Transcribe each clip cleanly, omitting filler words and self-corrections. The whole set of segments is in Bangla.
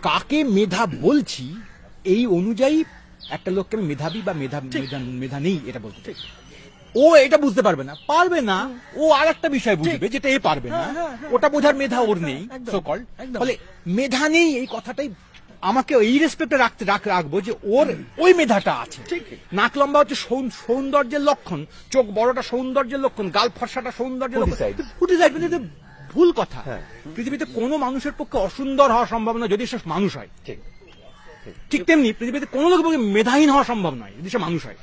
কাকে মেধা বলছি এই অনুযায়ী একটা লোককে আমি মেধাবী বা মেধা নেই এটা বলতে চাই। ও এটা বুঝতে পারবে না, ও আর একটা বিষয় বুঝবে যেটা এ পারবে না, ওটা বোঝার মেধা ওর নেই সো কল্ড। ফলে মেধা নেই এই কথাটাই আমাকে এই রেসপেক্টে রাখবো যে ওর ওই মেধাটা আছে। নাক লম্বা হচ্ছে সৌন্দর্যের লক্ষণ, চোখ বড়টা সৌন্দর্যের লক্ষণ, গাল ফর্সাটা সৌন্দর্যের লক্ষণ, ভুল কথা। পৃথিবীতে কোনো মানুষের পক্ষে অসুন্দর হওয়া সম্ভব নয় যদি সে মানুষ হয়, ঠিক তেমনি পৃথিবীতে কোনো লোকের পক্ষে মেধাহীন হওয়া সম্ভব নয় যদি সে মানুষ হয়।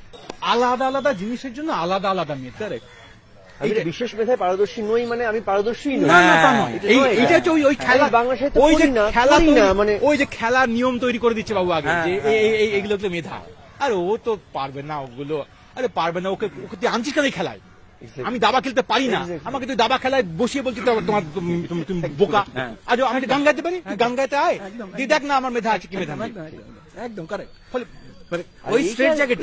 আলাদা আলাদা জিনিসের জন্য আলাদা আলাদা মেধা। আমি বিশেষ মেধায় পারদর্শী নই মানে আমি পারদর্শী নই, এইটা হচ্ছে ওই খেলা, ওই যে খেলা মানে ওই যে খেলার নিয়ম তৈরি করে দিচ্ছে বাবু আগে যে এইগুলো তো মেধা, আর ও তো পারবে না ওগুলো, আরে পারবে না, ওকে তুই আনছিস কেন খেলায়? আমি দাবা খেলতে পারি না, আমাকে তুই দাবা খেলায় বসিয়ে বলছি তোমার তুমি বোকা। আজ আমি গান গাইতে পারি, গান গাইতে আয়, দেখ না আমার মেধা আছে কি মেধা নেই। একদম কারেক্ট। ফলে ওই স্ট্রেট জ্যাকেট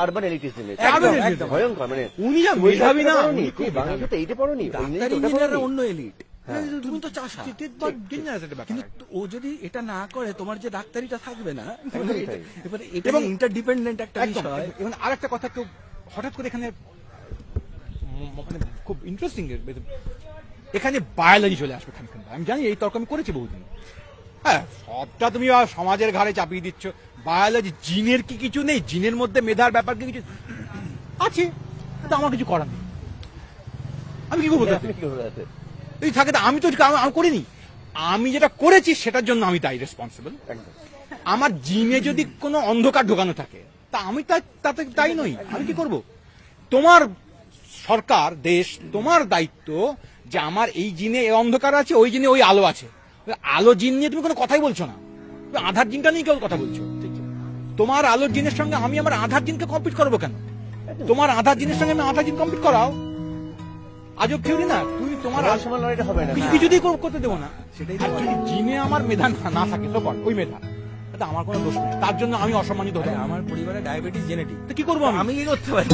আরবান এলিটিজম ভয়ঙ্কর, মানে উনি যা মেধাবী না, বাংলাদেশে এইটা পড়োনি, অন্য এলিট, তুমি তো চাষা, কিন্তু ও যদি এটা না করে তোমার যে ডাক্তারিটা থাকবে না। এবারে এটা ইন্টারডিপেন্ডেন্ট একটা বিষয়। এবং আর একটা কথা কেউ হঠাৎ করে এখানে খুব ইন্টারেস্টিং, এখানে বায়োলজি চলে আসবে খানিক। আমি জানি এই তর্ক আমি করেছি বহুদিন। হ্যাঁ, সবটা তুমি সমাজের ঘাড়ে চাপিয়ে দিচ্ছ। বায়োলজি, জিনের কি কিছু নেই? জিনের মধ্যে মেধার ব্যাপার কি কিছু আছে? তো আমার কিছু করার নেই, আমি কি করবো? এই থাকে আমি তো করিনি, আমি যেটা করেছি সেটার জন্য আমি তাই রেসপন্সিবল। আমার জিনে যদি কোনো অন্ধকার ঢোকানো থাকে তা আমি তাতে তাই নই, আমি কি করব? তোমার সরকার, দেশ, তোমার দায়িত্ব যে আমার এই জিনে এই অন্ধকার আছে, ওই জিনে ওই আলো আছে। আলো জিন নিয়ে তুমি কোনো কথাই বলছো না, আধার জিনটা নিয়ে কেউ কথা বলছো। তোমার আলোর জিনের সঙ্গে আমি আমার আধার জিনকে কম্পিট করবো কেন? তোমার আধার জিনের সঙ্গে আমি আধার জিন কম্পিট করাও, আজব থিওরি না। তুমি তোমার কিছুতেই করতে দেবো না। আর যদি জিনে আমার মেধা না থাকে তো ওই মেধা, আমার কোনো দোষ নেই, তার জন্য আমি অসম্মানিত হবো। আমার পরিবারে ডায়াবেটিস জেনেটিক, তো কি করবো? আমি কি করতে পারি?